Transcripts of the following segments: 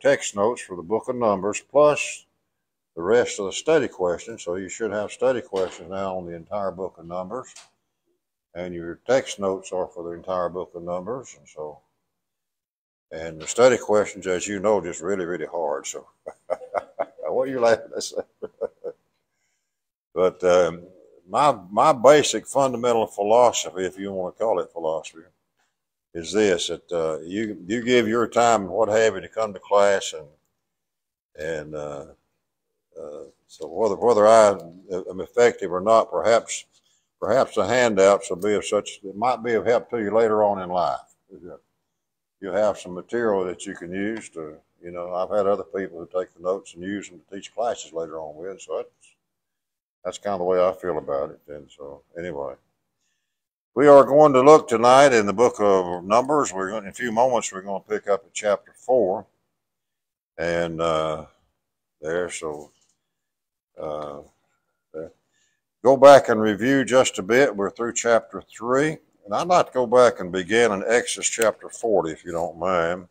text notes for the book of Numbers plus the rest of the study questions. So you should have study questions now on the entire book of Numbers. And your text notes are for the entire book of Numbers. And the study questions, as you know, just really, really hard. So what are you laughing at? But my basic fundamental philosophy, if you want to call it philosophy, is this: that you give your time and what have you to come to class, and so whether I am effective or not, perhaps the handouts will be of such, it might be of help to you later on in life. You have some material that you can use to, I've had other people who take the notes and use them to teach classes later on with, so that's kind of the way I feel about it. And so anyway, we are going to look tonight in the book of Numbers. In a few moments, we're going to pick up at chapter 4. And there. Go back and review just a bit. We're through chapter 3. And I'd like to go back and begin in Exodus chapter 40, if you don't mind.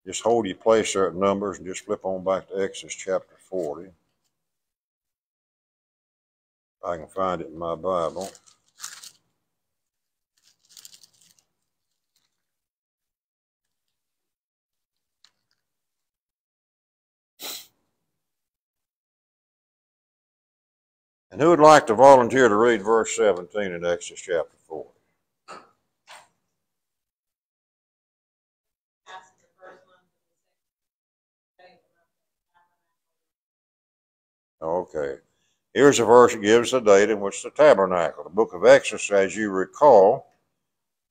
Just hold your place there at Numbers and just flip on back to Exodus chapter 40. If I can find it in my Bible. And who would like to volunteer to read verse 17 in Exodus chapter 4? Okay. Here's a verse that gives the date in which the tabernacle. The book of Exodus, as you recall,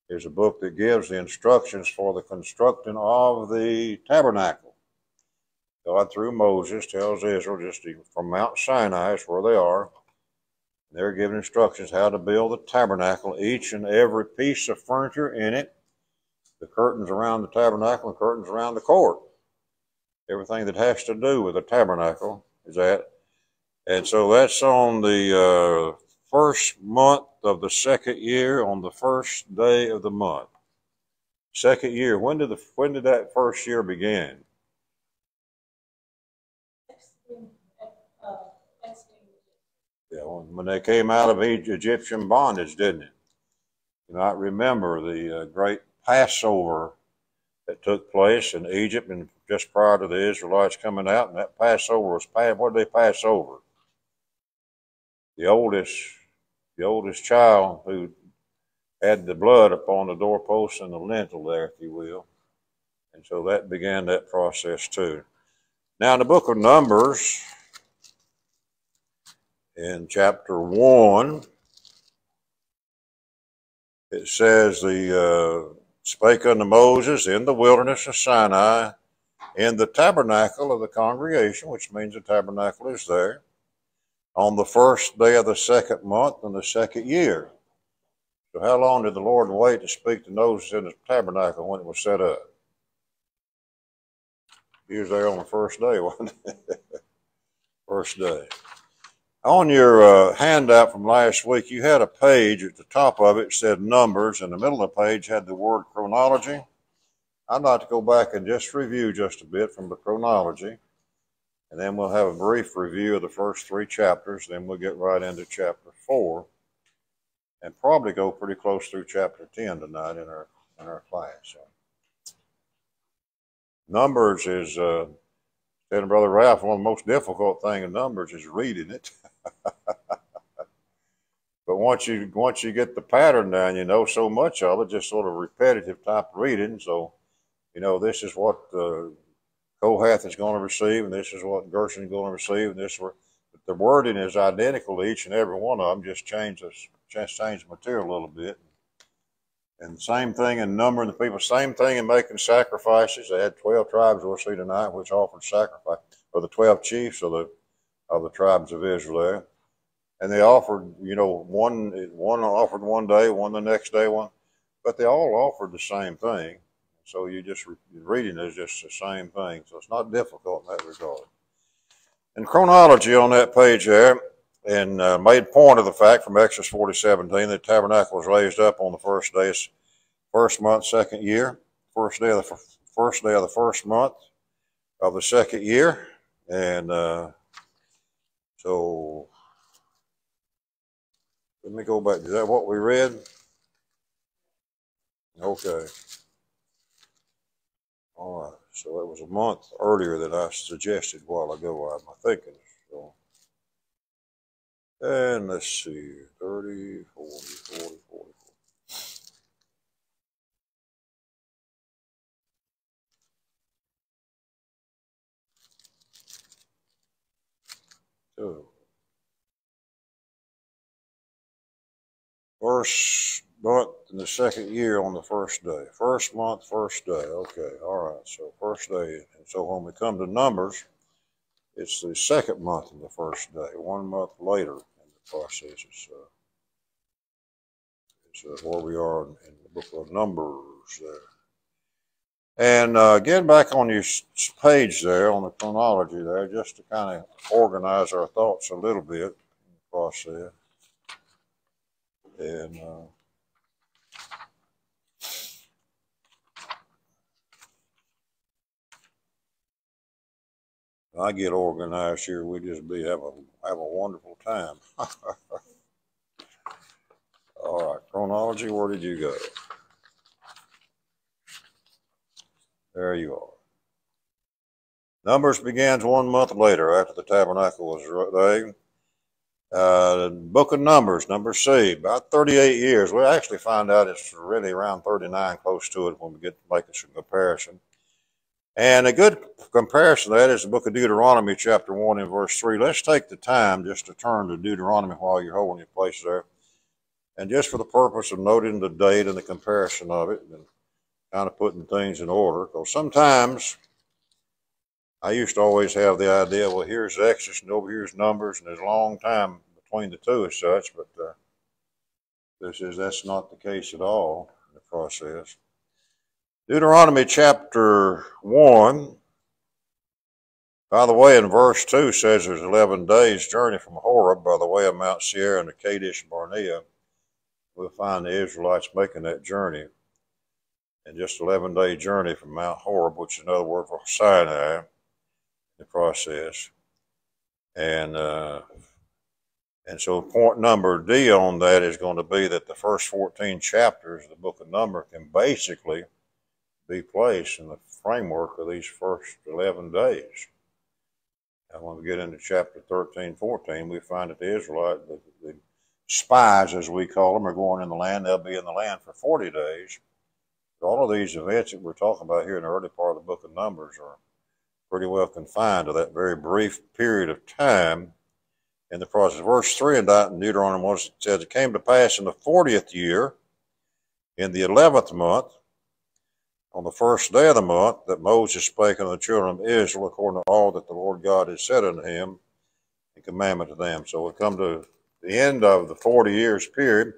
is a book that gives the instructions for the constructing of the tabernacle. God, through Moses, tells Israel just from Mount Sinai, is where they are. They're given instructions how to build the tabernacle, each and every piece of furniture in it, the curtains around the tabernacle and curtains around the court. Everything that has to do with the tabernacle is that. And so that's on the first month of the second year, on the first day of the month. Second year. When did that first year begin? Yeah, when they came out of Egyptian bondage, didn't it? You might remember the great Passover that took place in Egypt, and just prior to the Israelites coming out, and that Passover was what did they pass over? The oldest child who had the blood upon the doorpost and the lintel there, if you will. And so that began that process too. Now in the book of Numbers, in chapter 1, it says, spake unto Moses in the wilderness of Sinai, in the tabernacle of the congregation, which means the tabernacle is there, on the first day of the second month in the second year. So how long did the Lord wait to speak to Moses in the tabernacle when it was set up? He was there on the first day, wasn't it? First day. On your handout from last week, you had a page at the top of it said Numbers, and the middle of the page had the word chronology. I'd like to go back and just review just a bit from the chronology, and then we'll have a brief review of the first 3 chapters. Then we'll get right into chapter 4, and probably go pretty close through chapter 10 tonight in our class. So, Numbers is, said Brother Ralph, one of the most difficult thing in Numbers is reading it. But once you get the pattern down, you know so much of it, just sort of repetitive type of reading. So, this is what Kohath is going to receive, and this is what Gershon is going to receive, and the wording is identical to each and every one of them. Just change the material a little bit. And the same thing in numbering the people, same thing in making sacrifices. They had 12 tribes we'll see tonight which offered sacrifice, or the 12 chiefs of the tribes of Israel there. And they offered, one offered one day, one the next day, one, but they all offered the same thing. So reading is just the same thing. So it's not difficult in that regard. And chronology on that page there, and made point of the fact from Exodus 40:17 that the tabernacle was raised up on the first month, second year, first day of the first month. of the second year. And so let me go back. Is that what we read? Okay. All right. So it was a month earlier that I suggested a while ago, I'm thinking. So, and let's see, 30, 40, 40, 40. So, first month in the second year on the first day. First month, first day. Okay, all right. So first day. And so when we come to Numbers, it's the second month in the first day. 1 month later in the process. It's where we are in the book of Numbers there. And getting back on your page there, on the chronology there, just to kind of organize our thoughts a little bit in the process. And I get organized here, we just have a wonderful time. All right, chronology, where did you go? There you are. Numbers begins 1 month later after the tabernacle was laid. The book of Numbers, number C, about 38 years. We'll actually find out it's really around 39, close to it when we get to making some comparison. And a good comparison to that is the book of Deuteronomy, chapter 1 and verse 3. Let's take the time just to turn to Deuteronomy while you're holding your place there. And just for the purpose of noting the date and the comparison of it and kind of putting things in order. Because sometimes I used to always have the idea, well, here's Exodus and over here's Numbers, and there's a long time between the two as such, but that's not the case at all in the process. Deuteronomy chapter 1, by the way, in verse 2 says there's 11 days journey from Horeb by the way of Mount Seir and the Kadesh Barnea. We'll find the Israelites making that journey. And just 11-day journey from Mount Horeb, which is another word for Sinai, in the process. And so point number D on that is going to be that the first 14 chapters of the book of Numbers can basically be placed in the framework of these first 11 days. And when we get into chapter 13, 14, we find that the Israelites, the spies, as we call them, are going in the land. They'll be in the land for 40 days. But all of these events that we're talking about here in the early part of the book of Numbers are pretty well confined to that very brief period of time in the process. Verse 3 in Deuteronomy says, it came to pass in the 40th year, in the 11th month, on the first day of the month, that Moses spake unto the children of Israel according to all that the Lord God had said unto him, and commandment to them. So we come to the end of the 40 years period,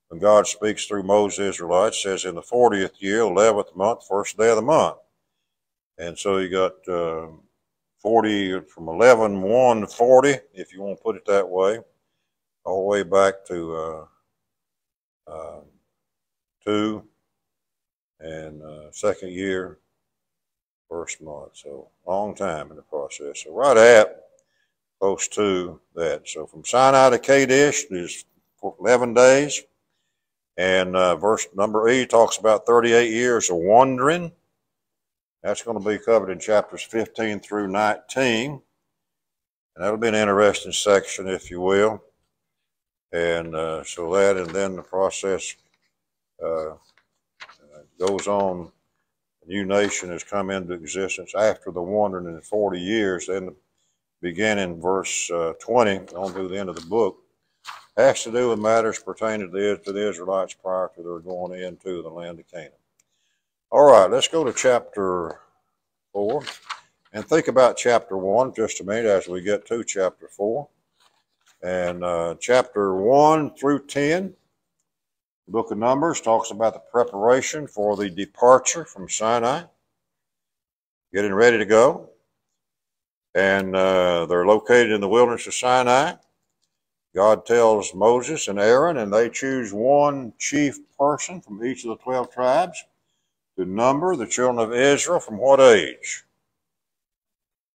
when God speaks through Moses, Israelites, says in the 40th year, 11th month, first day of the month. And so you got 40 from 11-1 to 40, if you want to put it that way, all the way back to 2 and second year, first month. So long time in the process. So right at close to that. So from Sinai to Kadesh is 11 days. And verse number E talks about 38 years of wandering. That's going to be covered in chapters 15 through 19. And that'll be an interesting section, if you will. And so that, and then the process goes on. A new nation has come into existence after the wandering in 40 years. Then beginning verse 20 on through the end of the book has to do with matters pertaining to the Israelites prior to their going into the land of Canaan. All right, let's go to chapter 4 and think about chapter 1 just a minute as we get to chapter 4. And chapter 1 through 10, the book of Numbers talks about the preparation for the departure from Sinai, getting ready to go. And they're located in the wilderness of Sinai. God tells Moses and Aaron, and they choose one chief person from each of the 12 tribes to number the children of Israel from what age?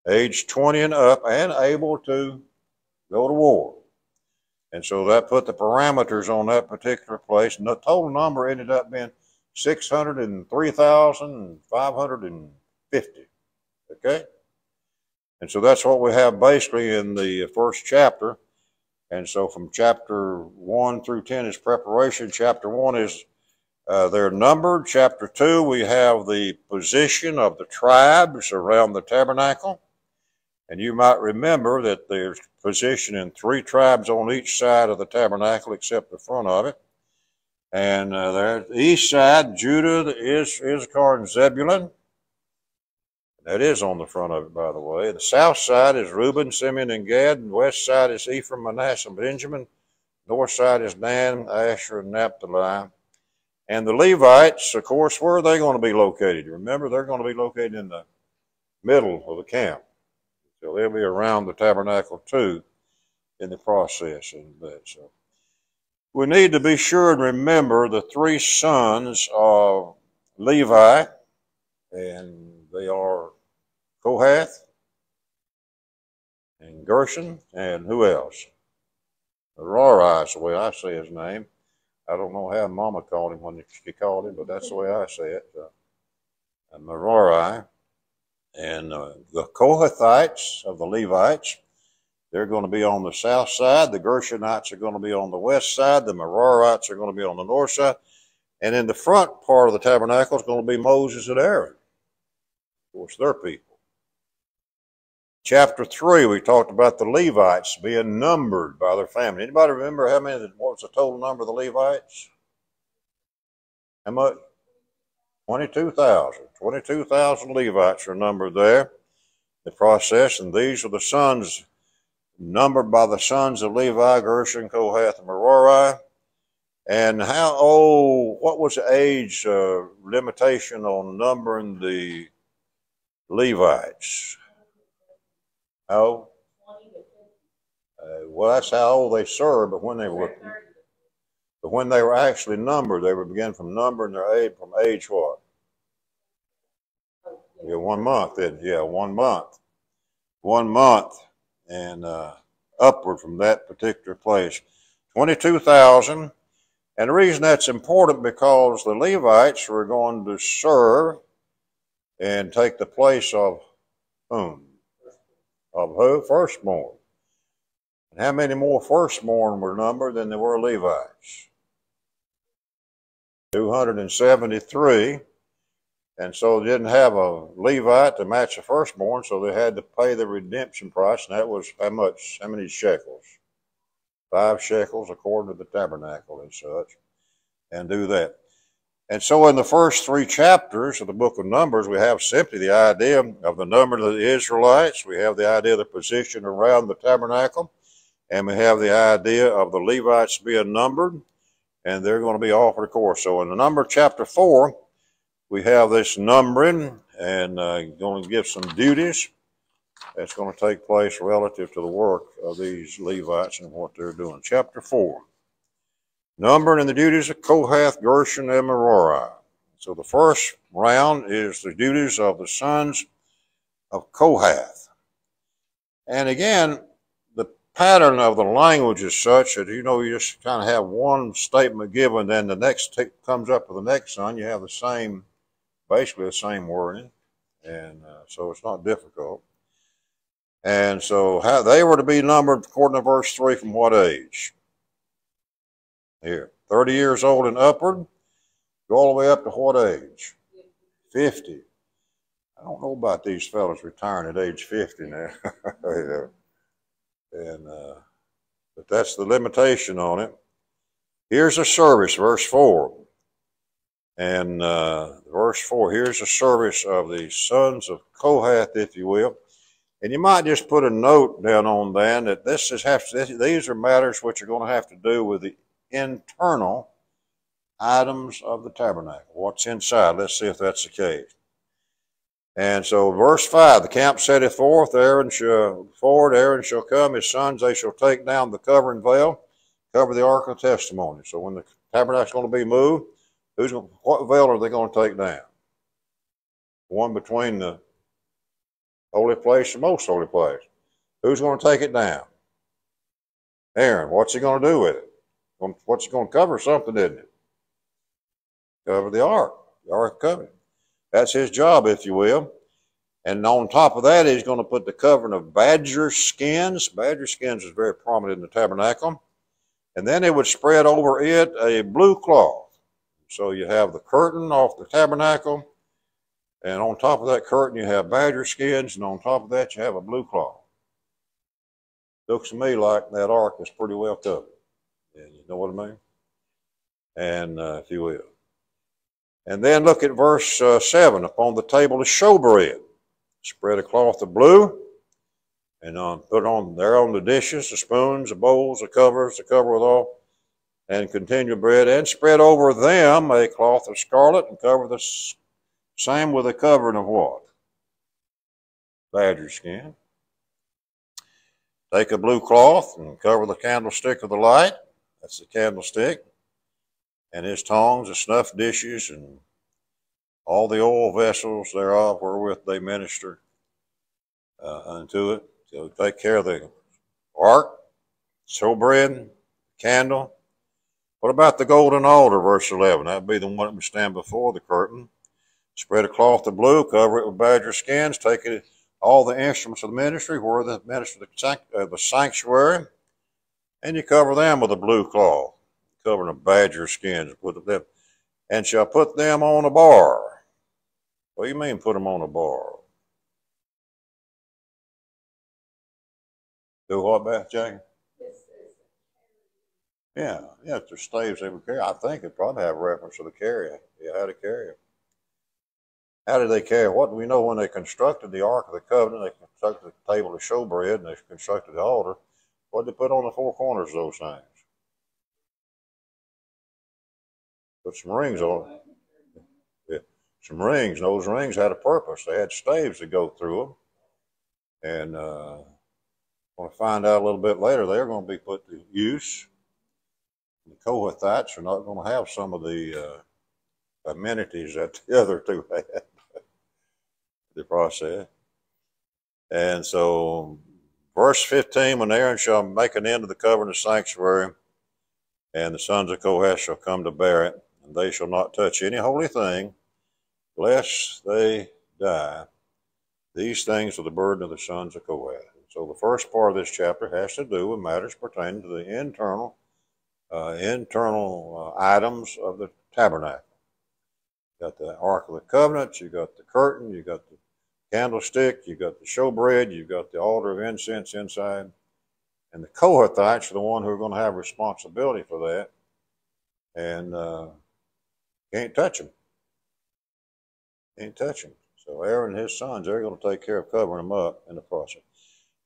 age 20 and up, and able to go to war. And so that put the parameters on that particular place, and the total number ended up being 603,550. Okay? And so that's what we have basically in the first chapter. And so from chapter 1 through 10 is preparation. Chapter 1 is they're numbered. Chapter 2, we have the position of the tribes around the tabernacle. And you might remember that there's position in 3 tribes on each side of the tabernacle except the front of it. And there's the east side, Judah, Issachar, and Zebulun. That is on the front of it, by the way. The south side is Reuben, Simeon, and Gad. And the west side is Ephraim, Manasseh, and Benjamin. North side is Dan, Asher, and Naphtali. And the Levites, of course, where are they going to be located? Remember, they're going to be located in the middle of the camp. So they'll be around the tabernacle too in the process. So we need to be sure and remember the 3 sons of Levi, and they are Kohath and Gershon, and who else? Merari is the way I say his name. I don't know how Mama called him when she called him, but that's the way I say it. Merari. And the Kohathites of the Levites, they're going to be on the south side. The Gershonites are going to be on the west side. The Merarites are going to be on the north side. And in the front part of the tabernacle is going to be Moses and Aaron. Of course, their people. Chapter 3, we talked about the Levites being numbered by their family. Anybody remember what was the total number of the Levites? How much? 22,000. 22,000 Levites are numbered there. The process, and these are the sons numbered by the sons of Levi, Gershon, Kohath, and Merari. And what was the age limitation on numbering the Levites? How old? Well, that's how old they served, but when they were actually numbered, they were beginning from numbering their age from age what? Yeah, 1 month. Yeah, 1 month. 1 month and upward from that particular place. 22,000. And the reason that's important because the Levites were going to serve and take the place of whom? Of who? Firstborn. And how many more firstborn were numbered than there were Levites? 273. And so they didn't have a Levite to match the firstborn, so they had to pay the redemption price, and that was how much? How many shekels? 5 shekels according to the tabernacle and such, and do that. And so in the first 3 chapters of the book of Numbers, we have simply the idea of the number of the Israelites. We have the idea of the position around the tabernacle, and we have the idea of the Levites being numbered, and they're going to be offered a course. So in the number chapter 4, we have this numbering and going to give some duties that's going to take place relative to the work of these Levites and what they're doing. Chapter 4. Numbering and the duties of Kohath, Gershon, and Merari. So the first round is the duties of the sons of Kohath. And again, the pattern of the language is such that, you just kind of have one statement given, then the next comes up with the next son. You have basically the same wording, and so it's not difficult. And so how they were to be numbered according to verse 3 from what age? Here, 30 years old and upward, go all the way up to what age? 50. I don't know about these fellows retiring at age 50 now. But that's the limitation on it. Here's a service, verse 4. And verse 4, here's a service of the sons of Kohath, if you will. And you might just put a note down on that these are matters which are going to have to do with the internal items of the tabernacle. What's inside? Let's see if that's the case. And so verse 5, the camp setteth forth, Aaron shall come, his sons, they shall take down the covering veil, cover the ark of testimony. So when the tabernacle is going to be moved, what veil are they going to take down? The one between the holy place, and most holy place. Who's going to take it down? Aaron. What's he going to do with it? What's he going to cover? Something, isn't it? Cover the Ark of the Covenant. That's his job, if you will. And on top of that, he's going to put the covering of badger skins. Badger skins is very prominent in the tabernacle. And then it would spread over it a blue cloth. So you have the curtain off the tabernacle, and on top of that curtain you have badger skins, and on top of that you have a blue cloth. Looks to me like that ark is pretty well covered. And you know what I mean? And if you will. And then look at verse 7. Upon the table of showbread, spread a cloth of blue, and put on there on the dishes, the spoons, the bowls, the covers, the cover withal, and continual bread, and spread over them a cloth of scarlet, and cover the same with a covering of what? Badger skin. Take a blue cloth and cover the candlestick of the light. That's the candlestick. And his tongs, the snuff dishes, and all the oil vessels thereof wherewith they minister unto it. So take care of the ark, showbread, candle. What about the golden altar, verse 11? That would be the one that would stand before the curtain. Spread a cloth of blue, cover it with badger skins, take it, all the instruments of the ministry, where the minister the sanctuary, and you cover them with a blue cloth, covering of badger skins, and shall put them on a bar. What do you mean put them on a bar? Do what about Jane? Yeah, there's staves they would carry. I think it probably have reference to the carrier. Yeah, how to carry it. How did they carry it? What do we know when they constructed the Ark of the Covenant? They constructed the table of showbread, and they constructed the altar. What did they put on the four corners of those things? Put some rings on it. Yeah, some rings. And those rings had a purpose. They had staves to go through them. And we're going to find out a little bit later they're going to be put to use. The Kohathites are not going to have some of the amenities that the other two had. The process. And so, verse 15, when Aaron shall make an end of the covering of the sanctuary, and the sons of Kohath shall come to bear it, and they shall not touch any holy thing, lest they die. These things are the burden of the sons of Kohath. So the first part of this chapter has to do with matters pertaining to the internal items of the tabernacle. You got the Ark of the Covenant, you got the curtain, you got the candlestick, you got the showbread, you got the altar of incense inside. And the Kohathites are the one who are going to have responsibility for that. And can't touch them. Can't touch them. So Aaron and his sons, they're going to take care of covering them up in the process.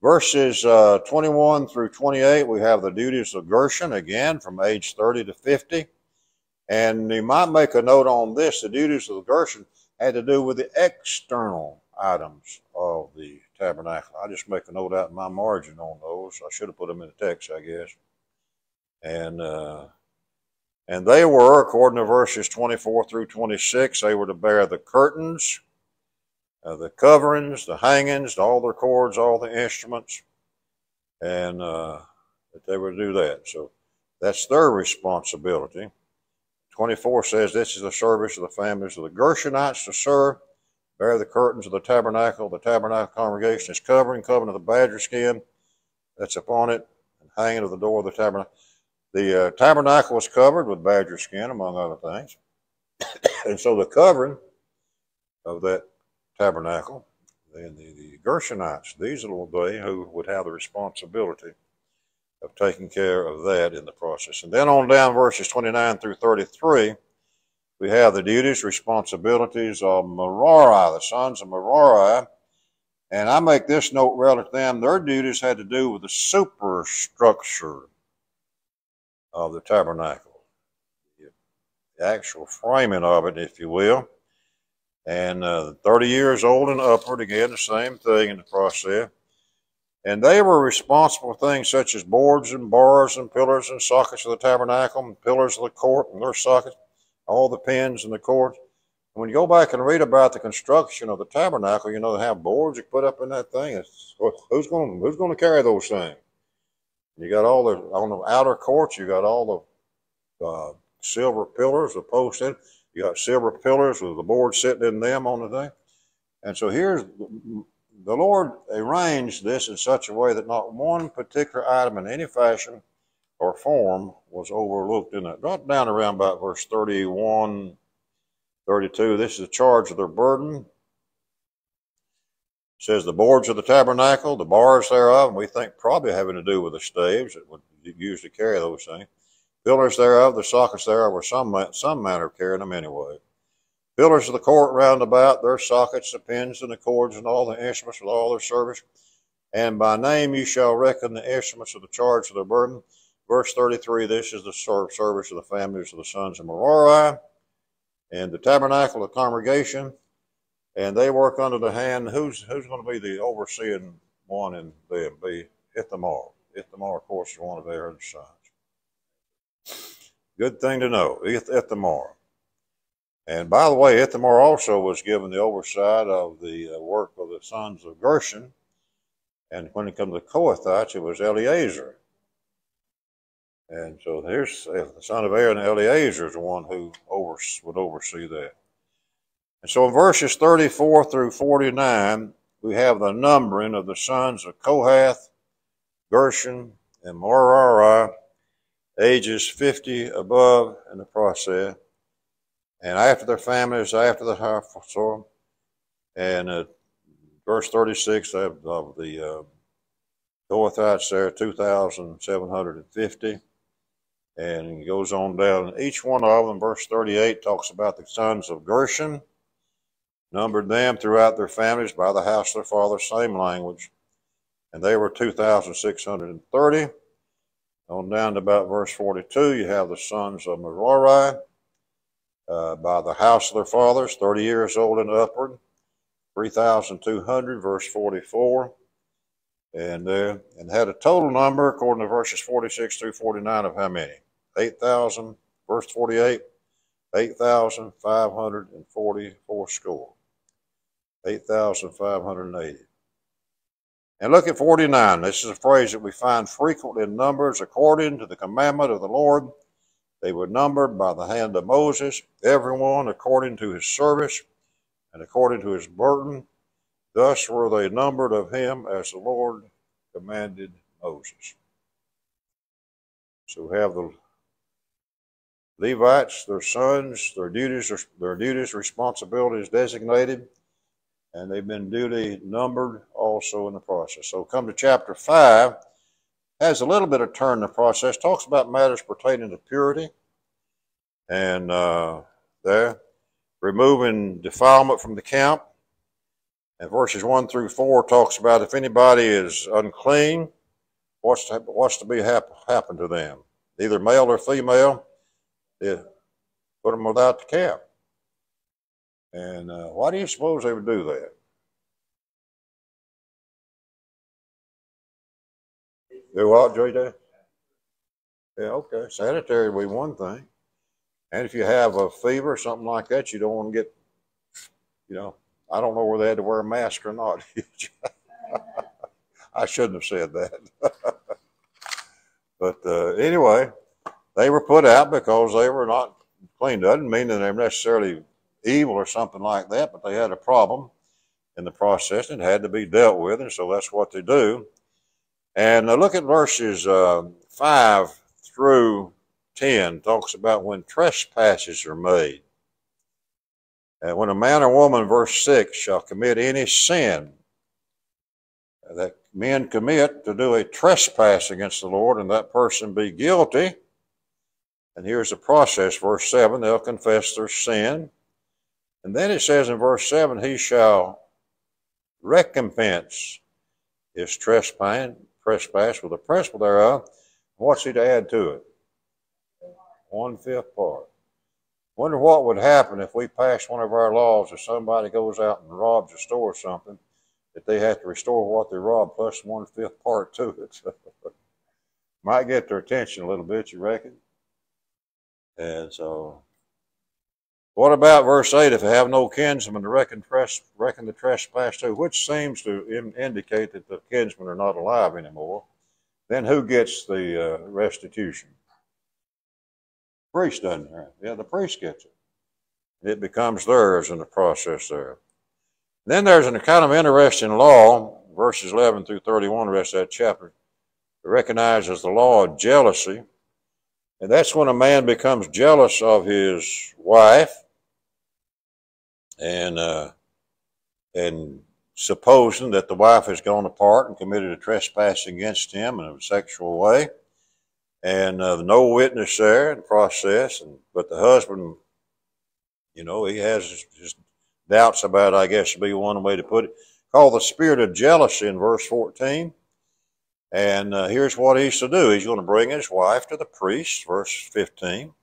Verses 21 through 28, we have the duties of Gershon, again, from age 30 to 50. And you might make a note on this. The duties of the Gershon had to do with the external items of the tabernacle. I just make a note out in my margin on those. I should have put them in the text, I guess. And they were, according to verses 24 through 26, they were to bear the curtains, the coverings, the hangings, all their cords, all the instruments, and that they were to do that. So that's their responsibility. 24 says, this is the service of the families of the Gershonites to serve, bear the curtains of the tabernacle congregation is covering of the badger skin that's upon it, and hanging of the door of the tabernacle. The tabernacle was covered with badger skin, among other things. And so the covering of that tabernacle, and the Gershonites, these are they who would have the responsibility of taking care of that in the process. And then on down verses 29 through 33, we have the duties, responsibilities of Merari, the sons of Merari. And I make this note relative to them. Their duties had to do with the superstructure of the tabernacle, the actual framing of it, if you will. And 30 years old and upward, again, the same thing in the process. And they were responsible for things such as boards and bars and pillars and sockets of the tabernacle, and pillars of the court and their sockets, all the pins and the cords. When you go back and read about the construction of the tabernacle, you know, they have boards you put up in that thing. Who's going to carry those things? You got all the, on the outer courts, you got all the silver pillars, the posts in. You got silver pillars with the board sitting in them on the thing. And so here's, the Lord arranged this in such a way that not one particular item in any fashion or form was overlooked in it. Drop down around about verse 31, 32. This is the charge of their burden. It says the boards of the tabernacle, the bars thereof, and we think probably having to do with the staves that would use to carry those things. Pillars thereof, the sockets thereof, were some manner of carrying them anyway. Pillars of the court round about, their sockets, the pins and the cords and all the instruments with all their service. And by name you shall reckon the instruments of the charge of their burden. Verse 33, this is the service of the families of the sons of Merari, and the tabernacle of the congregation, and they work under the hand. Who's going to be the overseeing one in them? Be Ithamar. Ithamar, of course, is one of Aaron's sons. Good thing to know, Ithamar. And by the way, Ithamar also was given the oversight of the work of the sons of Gershon. And when it comes to Kohathites, it was Eleazar. And so here's the son of Aaron, Eleazar, is the one who would oversee that. And so in verses 34 through 49, we have the numbering of the sons of Kohath, Gershon, and Merari, ages 50 above in the process, and after their families, after the household. And verse 36 of the Kohathites there, 2,750. And he goes on down. Each one of them, verse 38, talks about the sons of Gershon, numbered them throughout their families by the house of their father, same language. And they were 2,630. On down to about verse 42, you have the sons of Merari, by the house of their fathers, 30 years old and upward, 3,200, verse 44. And had a total number, according to verses 46 through 49, of how many? 8,000, verse 48, 8,544 score. 8,580. And look at 49. This is a phrase that we find frequently in Numbers. According to the commandment of the Lord, they were numbered by the hand of Moses, everyone according to his service and according to his burden. Thus were they numbered of him as the Lord commanded Moses. So we have the Levites, their sons, their duties, responsibilities designated, and they've been duly numbered also in the process. So come to chapter 5, has a little bit of turn in the process, talks about matters pertaining to purity, and there, removing defilement from the camp. And verses 1 through 4 talks about if anybody is unclean, what's to be happen to them, either male or female. They put them without the camp. And why do you suppose they would do that? Do what, JJ? Yeah, okay. Sanitary would be one thing. And if you have a fever or something like that, you don't want to get, I don't know whether they had to wear a mask or not. I shouldn't have said that. But anyway, they were put out because they were not clean. Doesn't mean that they're necessarily evil or something like that, but they had a problem in the process and had to be dealt with, and so that's what they do. And look at verses 5 through 10, talks about when trespasses are made. And when a man or woman, verse 6, shall commit any sin that men commit to do a trespass against the Lord, and that person be guilty, and here's the process, verse 7, they'll confess their sin. And then it says in verse 7, he shall recompense his trespass with the principal thereof. What's he to add to it? 1/5 part. Wonder what would happen if we passed one of our laws if somebody goes out and robs a store or something, that they have to restore what they robbed plus 1/5 part to it. Might get their attention a little bit, you reckon? And so What about verse 8? If they have no kinsman to reckon the trespass to, which seems to indicate that the kinsmen are not alive anymore, then who gets the restitution? The priest doesn't. Yeah, the priest gets it. It becomes theirs in the process there. Then there's a kind of interesting law, verses 11 through 31, the rest of that chapter, recognizes the law of jealousy. And that's when a man becomes jealous of his wife and supposing that the wife has gone apart and committed a trespass against him in a sexual way, and no witness there in the process, but the husband, he has his doubts about it, I guess would be one way to put it, called the spirit of jealousy in verse 14. And here's what he's to do. He's going to bring his wife to the priest, verse 15,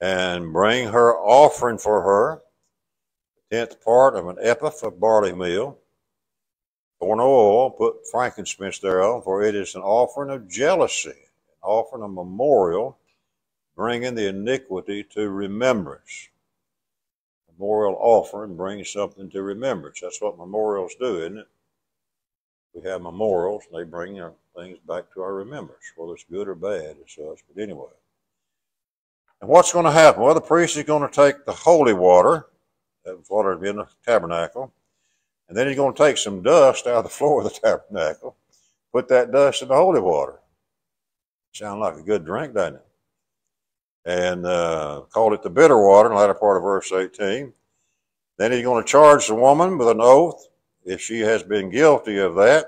and bring her offering for her, 10th part of an ephah of barley meal, for no oil, put frankincense thereon, for it is an offering of jealousy, an offering of memorial, bringing the iniquity to remembrance. Memorial offering brings something to remembrance. That's what memorials do, isn't it? We have memorials, and they bring things back to our remembrance, whether it's good or bad as such. But anyway. And what's going to happen? Well, the priest is going to take the holy water, that water in the tabernacle, and then he's going to take some dust out of the floor of the tabernacle, put that dust in the holy water. Sounds like a good drink, doesn't it? And call it the bitter water in the latter part of verse 18. Then he's going to charge the woman with an oath if she has been guilty of that,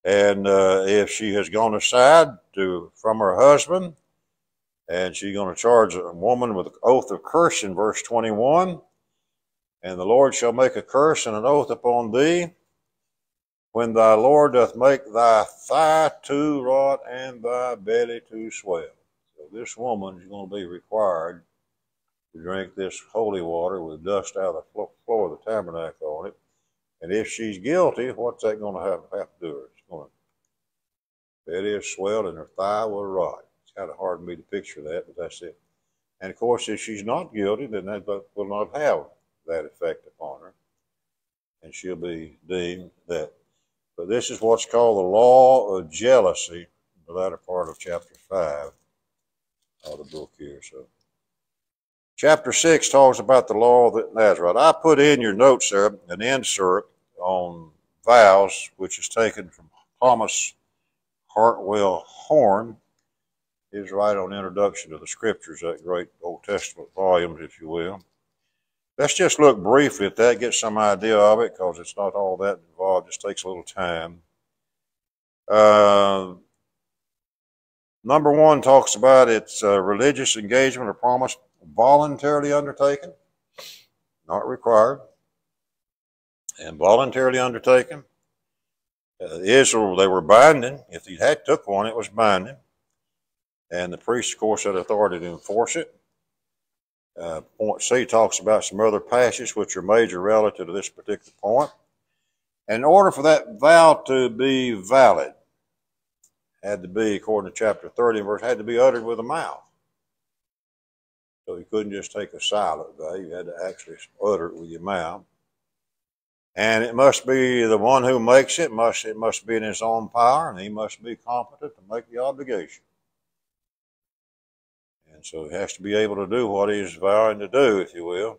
and if she has gone aside from her husband, and she's going to charge a woman with an oath of curse in verse 21. And the Lord shall make a curse and an oath upon thee when thy Lord doth make thy thigh to rot and thy belly to swell. So this woman is going to be required to drink this holy water with dust out of the floor of the tabernacle on it. And if she's guilty, what's that going to have to do to her? It's going to belly is swelled and her thigh will rot. It's kind of hard for me to picture that, but that's it. And of course, if she's not guilty, then that will not have that effect upon her, and she'll be deemed that. But this is what's called the law of jealousy, the latter part of chapter 5 of the book here. So, chapter 6 talks about the law of the Nazarite. I put in your notes there an insert on vows, which is taken from Thomas Hartwell Horn. His right on Introduction to the Scriptures, that great Old Testament volume, if you will. Let's just look briefly at that, get some idea of it, because it's not all that involved. It just takes a little time. Number 1 talks about its religious engagement or promise voluntarily undertaken, not required, and voluntarily undertaken. Israel, they were binding. If he had took one, it was binding. And the priest, of course, had authority to enforce it. Point C talks about some other passages which are major relative to this particular point. And in order for that vow to be valid, had to be, according to chapter 30 verse, had to be uttered with the mouth. So you couldn't just take a silent vow. You had to actually utter it with your mouth. And it must be the one who makes it, it must be in his own power, and he must be competent to make the obligation. And so he has to be able to do what he is vowing to do, if you will.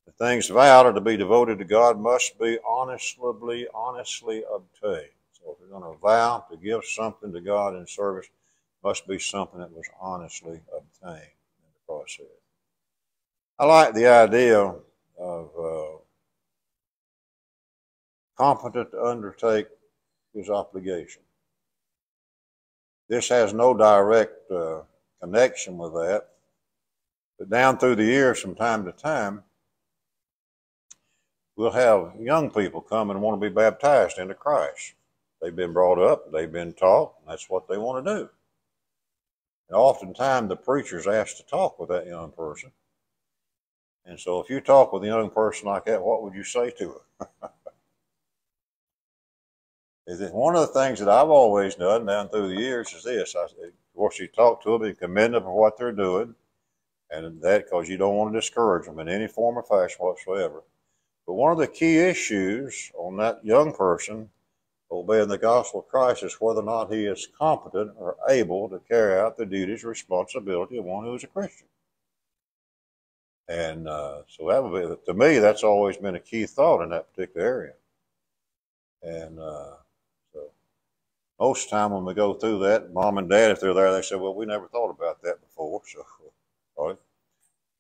The things vowed are to be devoted to God must be honestly obtained. So if you're going to vow to give something to God in service, it must be something that was honestly obtained in the process. I like the idea of competent to undertake his obligation. This has no direct connection with that, but down through the years, from time to time, we'll have young people come and want to be baptized into Christ. They've been brought up, they've been taught, and that's what they want to do. And oftentimes the preacher's asked to talk with that young person. And so if you talk with a young person like that, what would you say to her? Is it one of the things that I've always done down through the years is this. Of course, you talk to them and commend them for what they're doing. And that because you don't want to discourage them in any form or fashion whatsoever. But one of the key issues on that young person obeying the gospel of Christ is whether or not he is competent or able to carry out the duties or responsibility of one who is a Christian. And so that would be, to me, that's always been a key thought in that particular area. And so most of the time when we go through that, mom and dad, if they're there, they say, well, we never thought about that before. So, all right.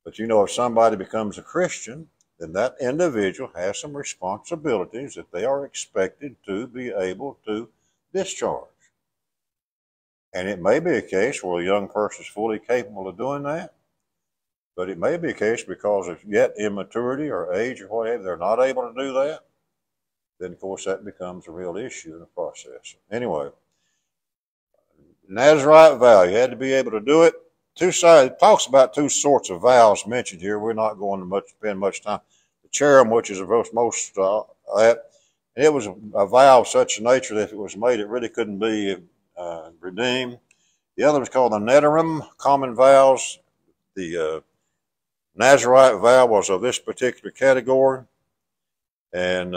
But you know, if somebody becomes a Christian, then that individual has some responsibilities that they are expected to be able to discharge. And it may be a case where a young person is fully capable of doing that, but it may be a case because of yet immaturity or age or whatever, they're not able to do that. Then, of course, that becomes a real issue in the process. Anyway, Nazarite vow, you had to be able to do it. Two sides, it talks about two sorts of vows mentioned here. We're not going to spend much time. The cherem, which is the most that, it was a vow of such a nature that if it was made, it really couldn't be redeemed. The other was called the Nedarim, common vows. The Nazarite vow was of this particular category, and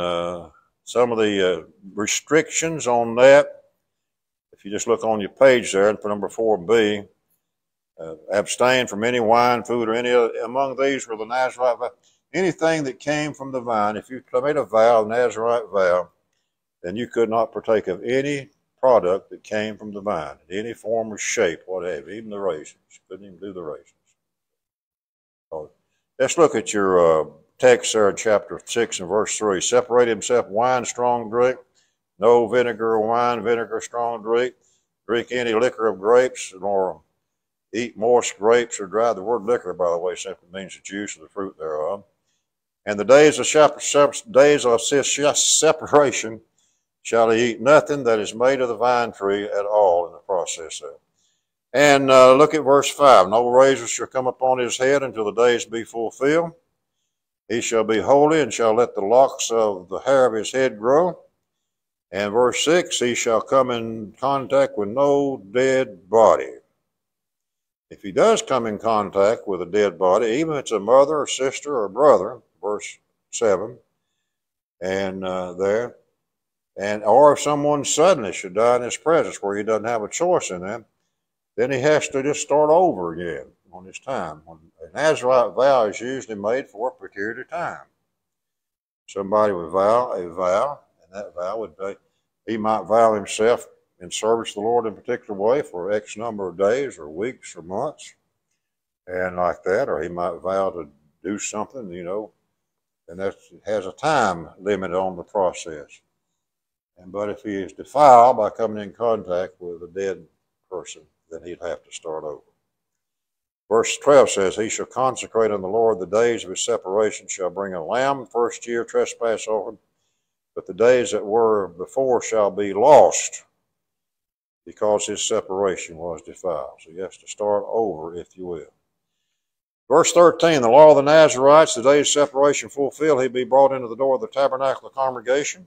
some of the restrictions on that, if you just look on your page there, for number 4B, abstain from any wine, food, or any other. Among these were the Nazarite vow. Anything that came from the vine, if you made a vow, a Nazarite vow, then you could not partake of any product that came from the vine, in any form or shape, whatever, even the raisins. Couldn't even do the raisins. So let's look at your text there in chapter 6 and verse 3. Separate himself wine, strong drink, no vinegar or wine, vinegar, strong drink. Drink any liquor of grapes, nor eat moist grapes or dry. The word liquor, by the way, simply means the juice of the fruit thereof. And the days of separation shall he eat nothing that is made of the vine tree at all in the process of it. And look at verse 5. No razor shall come upon his head until the days be fulfilled. He shall be holy and shall let the locks of the hair of his head grow. And verse 6, he shall come in contact with no dead body. If he does come in contact with a dead body, even if it's a mother or sister or brother, verse 7, and or if someone suddenly should die in his presence where he doesn't have a choice in that, then he has to just start over again on his time. A Nazarite vow is usually made for a period of time. Somebody would vow a vow, and that vow would be, he might vow himself in service to the Lord in a particular way for X number of days or weeks or months, and like that, or he might vow to do something, you know, and that has a time limit on the process. But if he is defiled by coming in contact with a dead person, then he'd have to start over. Verse 12 says, he shall consecrate unto the Lord the days of his separation, shall bring a lamb first year trespass offering, but the days that were before shall be lost, because his separation was defiled. So he has to start over, if you will. Verse 13, the law of the Nazarites, the day of separation fulfilled, he be brought into the door of the tabernacle of the congregation.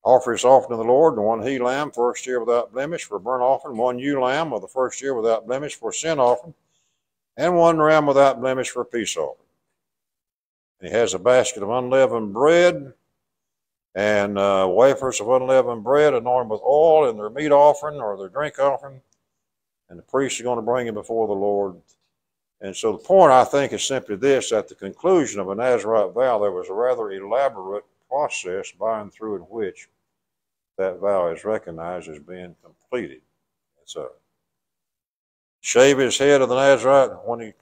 Offer his offering to the Lord, and one he lamb, first year without blemish, for a burnt offering, one ewe lamb of the first year without blemish for a sin offering, and one ram without blemish for a peace offering. And he has a basket of unleavened bread, and wafers of unleavened bread anointed with oil in their meat offering or their drink offering, and the priest is going to bring him before the Lord. And so the point, I think, is simply this: at the conclusion of a Nazarite vow, there was a rather elaborate process by and through in which that vow is recognized as being completed. So, shave his head of the Nazarite, when he,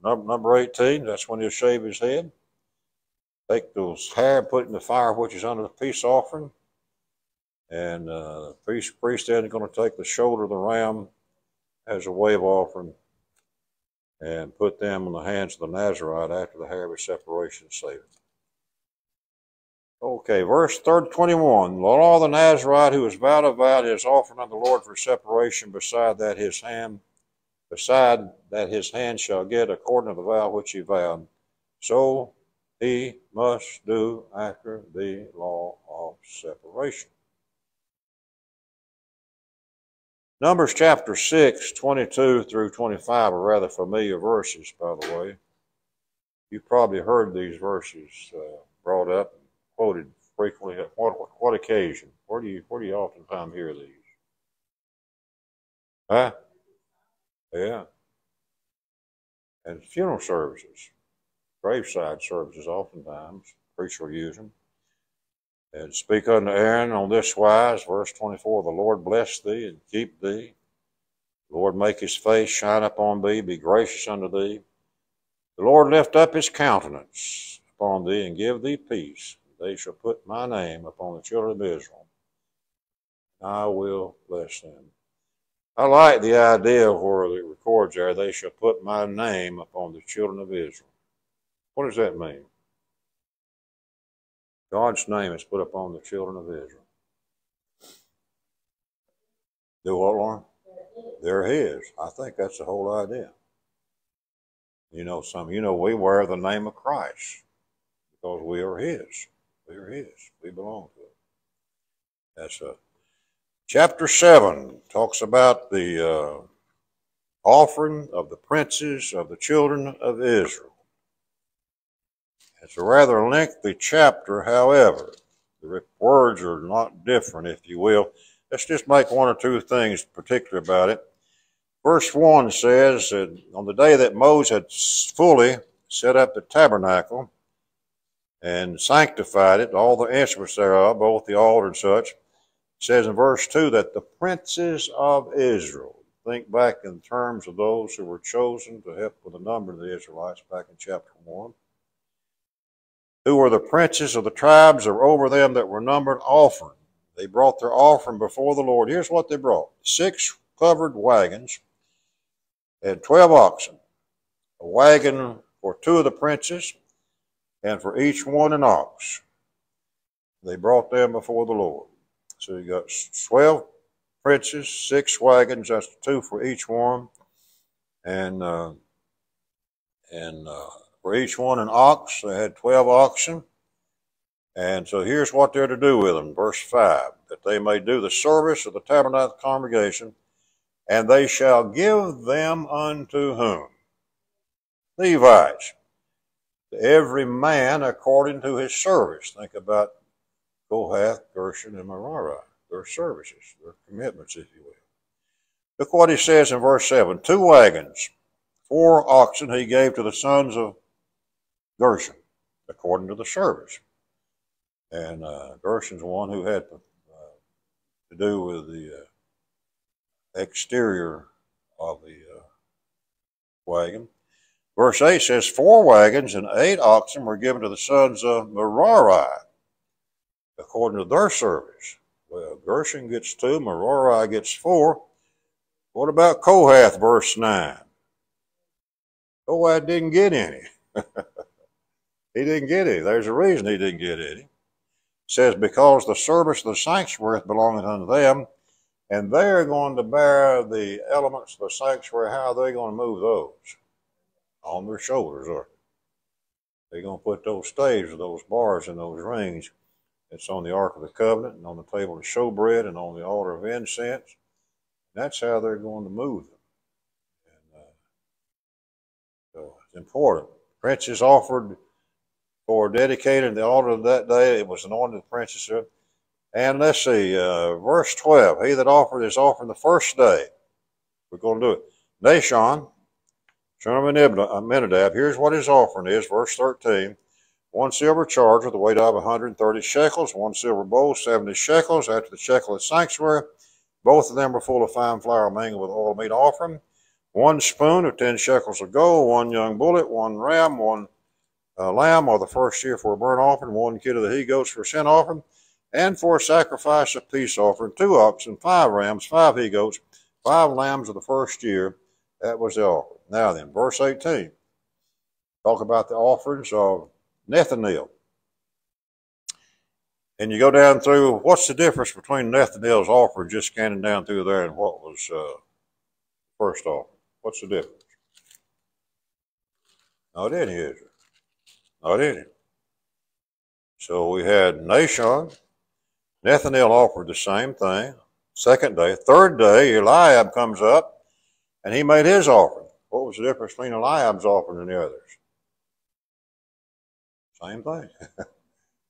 number 18, that's when he'll shave his head. Take those hair and put it in the fire which is under the peace offering. And the priest then is going to take the shoulder of the ram as a wave offering and put them in the hands of the Nazarite after the hair of his separation is saved. Okay, verse 21. The law of the Nazarite who is vowed a vow his offering unto the Lord for separation, beside that his hand shall get according to the vow which he vowed. So he must do after the law of separation. Numbers chapter 6, 22 through 25 are rather familiar verses, by the way. You've probably heard these verses brought up and quoted frequently. At what occasion? Where do you oftentimes hear these? Huh? Yeah. And funeral services, graveside services oftentimes, preacher will use them. And speak unto Aaron on this wise, verse 24, the Lord bless thee and keep thee. The Lord make his face shine upon thee, be gracious unto thee. The Lord lift up his countenance upon thee and give thee peace. They shall put my name upon the children of Israel. I will bless them. I like the idea where it records there, they shall put my name upon the children of Israel. What does that mean? God's name is put upon the children of Israel. Do what, Lauren? They're his. I think that's the whole idea. We wear the name of Christ because we are his. We are his. We belong to him. That's chapter 7 talks about the offering of the princes of the children of Israel. It's a rather lengthy chapter, however. The words are not different, if you will. Let's just make one or two things particular about it. Verse 1 says that on the day that Moses had fully set up the tabernacle and sanctified it, all the instruments thereof, both the altar and such, it says in verse 2 that the princes of Israel, think back in terms of those who were chosen to help with the number of the Israelites back in chapter 1, who were the princes of the tribes that were over them that were numbered, offering. They brought their offering before the Lord. Here's what they brought. 6 covered wagons and 12 oxen. A wagon for 2 of the princes, and for each one an ox. They brought them before the Lord. So you got 12 princes, 6 wagons, that's 2 for each one, and for each one an ox. They had 12 oxen. And so here's what they're to do with them. Verse 5, that they may do the service of the tabernacle congregation, and they shall give them unto whom? Levites. To every man according to his service. Think about Kohath, Gershon, and Merari. Their services, their commitments, if you will. Look what he says in verse 7. 2 wagons, 4 oxen he gave to the sons of Gershon, according to the service. And Gershon's one who had to do with the exterior of the wagon. Verse 8 says, 4 wagons and 8 oxen were given to the sons of Merari, according to their service. Well, Gershon gets 2, Merari gets 4. What about Kohath, verse 9? Kohath didn't get any. He didn't get any. There's a reason he didn't get any. It says, because the service of the sanctuary belongeth unto them, and they're going to bear the elements of the sanctuary. How are they going to move those? On their shoulders, are they? They're going to put those staves, those bars, and those rings. It's on the Ark of the Covenant, and on the table of showbread, and on the altar of incense. That's how they're going to move them. And, so it's important. Princes offered for dedicating the altar of that day. It was anointed princes. And let's see, verse 12. He that offered his offering the first day. We're going to do it. Nashon, son of Amminadab, here's what his offering is. Verse 13. 1 silver charger with the weight of 130 shekels. 1 silver bowl, 70 shekels. After the shekel of the sanctuary, both of them were full of fine flour mingled with oil meat offering. 1 spoon of 10 shekels of gold. 1 young bullock. 1 ram. 1 lamb or the first year for a burnt offering. 1 kid of the he goats for a sin offering. And for a sacrifice of peace offering, 2 oxen, 5 rams, 5 he goats, 5 lambs of the first year. That was the offering. Now then, verse 18. Talk about the offerings of Nethanel. And you go down through, what's the difference between Nethanel's offering, just scanning down through there, and what was first offering? What's the difference? Not any, is it? Not any. So we had Nashon. Nethanel offered the same thing, Second day. Third day, Eliab comes up, and he made his offering. What was the difference between Eliab's offering and the others? Same thing.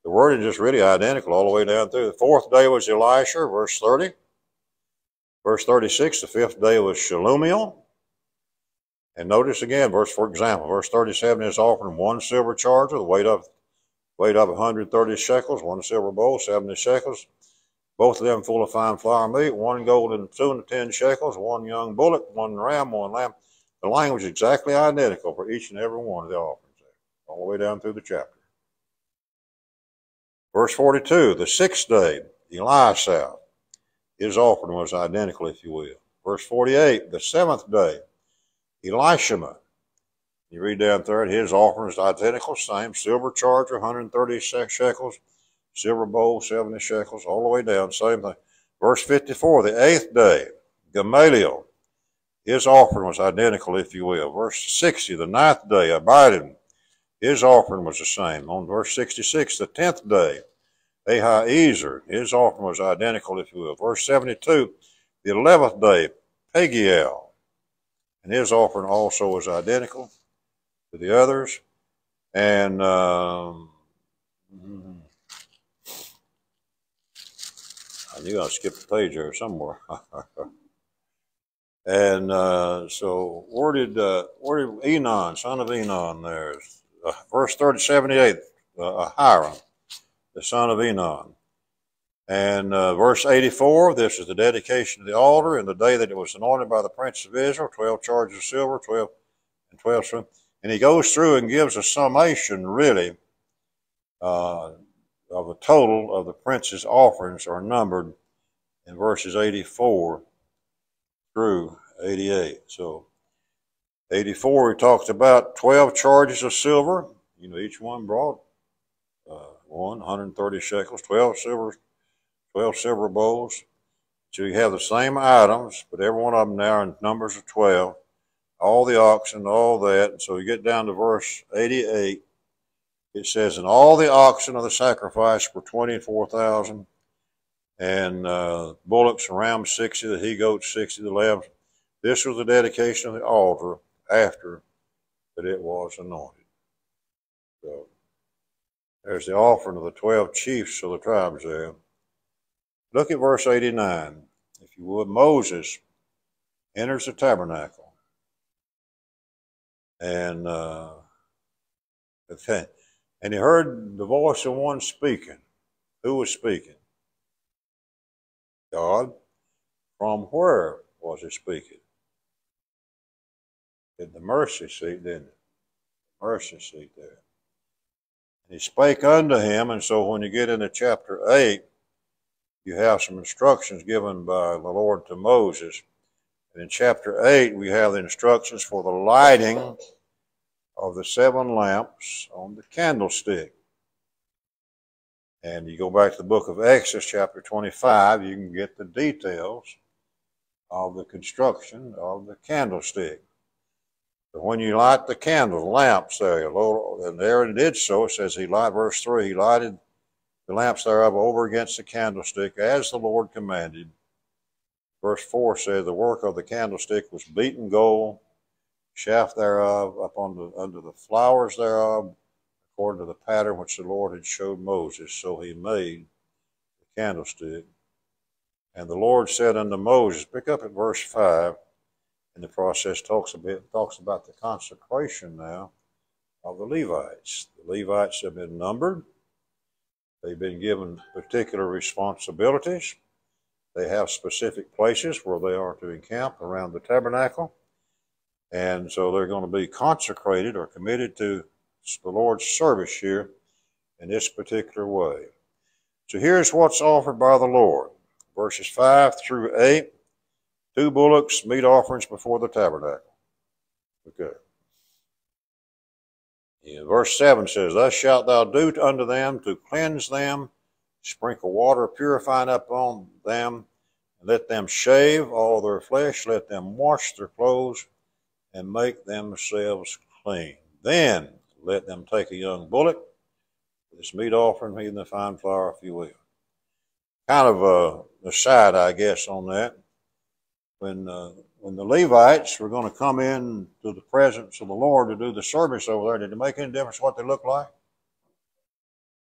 The wording is just really identical all the way down through. The fourth day was Elisha, verse 30. Verse 36, the fifth day was Shelumiel. And notice again, for example, verse 37 is offering one silver charger, the weight of 130 shekels, one silver bowl, 70 shekels, both of them full of fine flour meat, one golden tuna, 10 shekels, one young bullock, one ram, one lamb. The language is exactly identical for each and every one of the offerings there, all the way down through the chapter. Verse 42, the sixth day, Eliasaph. His offering was identical, if you will. Verse 48, the seventh day, Elishama. You read down there, his offering is identical, same. Silver charger, 130 shekels. Silver bowl, 70 shekels, all the way down, same thing. Verse 54, the eighth day, Gamaliel. His offering was identical, if you will. Verse 60, the ninth day, Abidin. His offering was the same. On verse 66, the 10th day, Ahiezer. His offering was identical, if you will. Verse 72, the 11th day, Pagiel. And his offering also was identical to the others. And I knew I skipped a page there somewhere. And so where did Enon, son of Enon, there's verse 78, Hiram, the son of Enon. And verse 84, this is the dedication of the altar, and the day that it was anointed by the prince of Israel, 12 charges of silver, 12. And he goes through and gives a summation, really, of the total of the prince's offerings are numbered in verses 84 through 88. So 84, he talks about 12 charges of silver. You know, each one brought 130 shekels, 12 silver bowls. So you have the same items, but every one of them now in numbers of 12. All the oxen, all that. And so you get down to verse 88. It says, and all the oxen of the sacrifice were 24,000, and bullocks and rams 60, the he-goats 60, the lambs. This was the dedication of the altar after that it was anointed. So there's the offering of the 12 chiefs of the tribes there. Look at verse 89. If you would, Moses enters the tabernacle. And he heard the voice of one speaking. Who was speaking? God. From where was he speaking? At the mercy seat, didn't it? Mercy seat there. And he spake unto him, and so when you get into chapter 8, you have some instructions given by the Lord to Moses. And in chapter 8, we have the instructions for the lighting of the 7 lamps on the candlestick. And you go back to the book of Exodus, chapter 25, you can get the details of the construction of the candlestick. But when you light the candle, the lamps there, and Aaron did so, it says verse 3, he lighted the lamps thereof over against the candlestick as the Lord commanded. Verse 4 says, the work of the candlestick was beaten gold, shaft thereof up under the flowers thereof, according to the pattern which the Lord had showed Moses. So he made the candlestick. And the Lord said unto Moses, pick up at verse 5, and the process talks about the consecration now of the Levites. The Levites have been numbered. They've been given particular responsibilities. They have specific places where they are to encamp around the tabernacle. And so they're going to be consecrated or committed to the Lord's service here in this particular way. So here's what's offered by the Lord. Verses 5 through 8, 2 bullocks, meat offerings before the tabernacle. Okay. Yeah, verse 7 says, thus shalt thou do unto them to cleanse them, sprinkle water purifying upon them, and let them shave all their flesh, let them wash their clothes, and make themselves clean. Then let them take a young bullock, this meat offering, even the fine flour, if you will. kind of a aside, I guess, on that. When the Levites were going to come in to the presence of the Lord to do the service over there, did it make any difference what they looked like?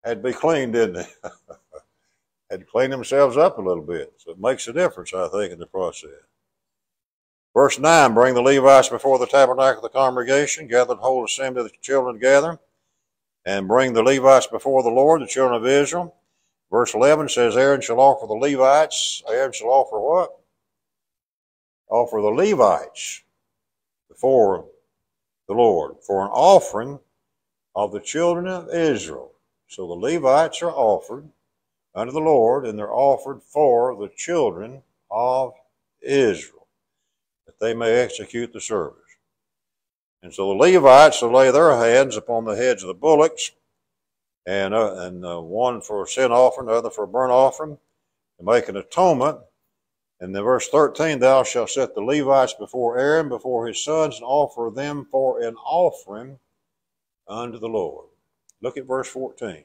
Had to be clean, didn't they? Had to clean themselves up a little bit. So it makes a difference, I think, in the process. Verse 9, bring the Levites before the tabernacle of the congregation, gather the whole assembly of the children together, and bring the Levites before the Lord, the children of Israel. Verse 11 says, Aaron shall offer the Levites. Aaron shall offer what? Offer the Levites before the Lord for an offering of the children of Israel. So the Levites are offered unto the Lord, and they're offered for the children of Israel, that they may execute the service. And so the Levites will lay their hands upon the heads of the bullocks, and one for a sin offering, the other for a burnt offering, to make an atonement. And in verse 13, thou shalt set the Levites before Aaron, before his sons, and offer them for an offering unto the Lord. Look at verse 14.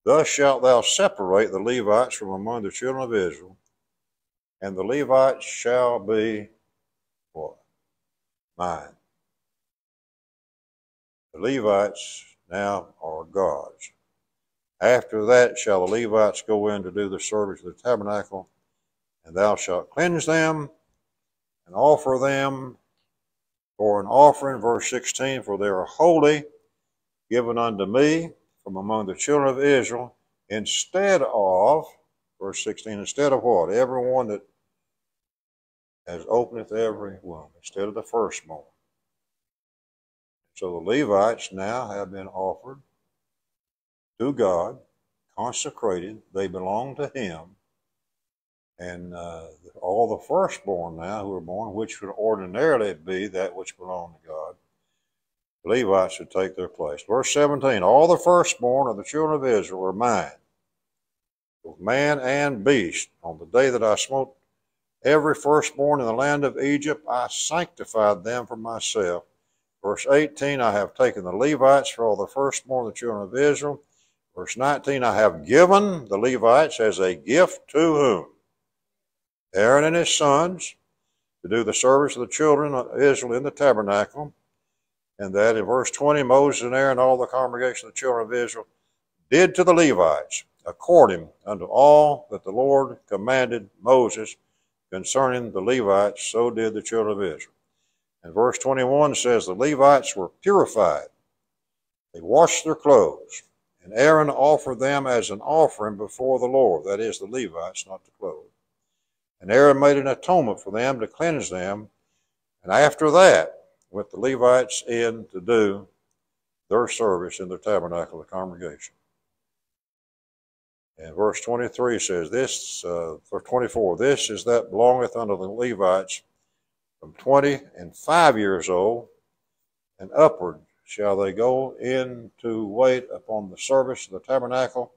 Thus shalt thou separate the Levites from among the children of Israel, and the Levites shall be what? Mine. The Levites now are God's. After that shall the Levites go in to do the service of the tabernacle, and thou shalt cleanse them and offer them for an offering. Verse 16, for they are holy, given unto me from among the children of Israel, instead of, verse 16, instead of what? Everyone that has openeth every womb, instead of the firstborn. So the Levites now have been offered to God, consecrated. They belong to Him. And all the firstborn now who are born, which would ordinarily be that which belonged to God, the Levites should take their place. Verse 17, all the firstborn of the children of Israel are mine, both man and beast. On the day that I smote every firstborn in the land of Egypt, I sanctified them for myself. Verse 18, I have taken the Levites for all the firstborn of the children of Israel. Verse 19, I have given the Levites as a gift to whom? Aaron and his sons, to do the service of the children of Israel in the tabernacle. And that in verse 20, Moses and Aaron, all the congregation of the children of Israel, did to the Levites according unto all that the Lord commanded Moses concerning the Levites, so did the children of Israel. And verse 21 says the Levites were purified. They washed their clothes, and Aaron offered them as an offering before the Lord. That is, the Levites, not the clothes. And Aaron made an atonement for them to cleanse them. And after that, went the Levites in to do their service in the tabernacle of the congregation. And verse 23 says this, verse 24, this is that belongeth unto the Levites from 20 and 5 years old, and upward shall they go in to wait upon the service of the tabernacle,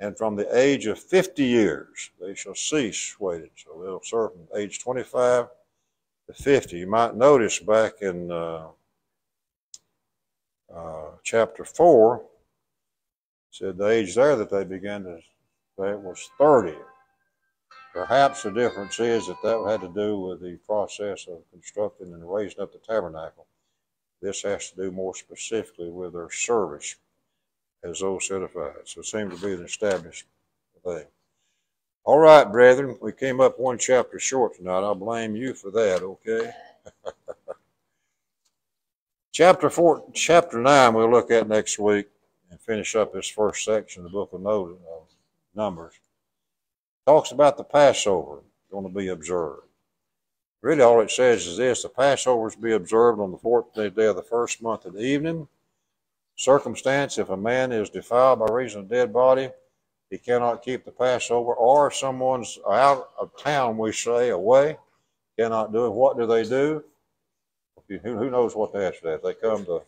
and from the age of 50 years they shall cease waiting. So they'll serve from age 25 to 50. You might notice back in chapter 4, it said the age there that they began to say was 30. Perhaps the difference is that had to do with the process of constructing and raising up the tabernacle. This has to do more specifically with their service as those set aside. So it seems to be an established thing. All right, brethren, we came up one chapter short tonight. I'll blame you for that, okay? Chapter 9 we'll look at next week and finish up this first section of the book of Numbers. Talks about the Passover going to be observed. Really all it says is this: the Passover is to be observed on the 14th day of the first month at evening. Circumstance, if a man is defiled by reason of dead body, he cannot keep the Passover, or if someone's out of town, we say, away, cannot do it. What do they do? Who knows what they answer that? They come the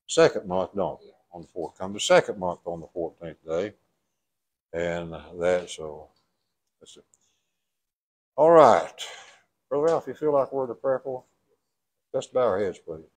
second month, don't they? On the 4th. Come the second month on the 14th day. And so that's it. All right. Brother Ralph, you feel like we're the prayer for? Let's bow our heads, please.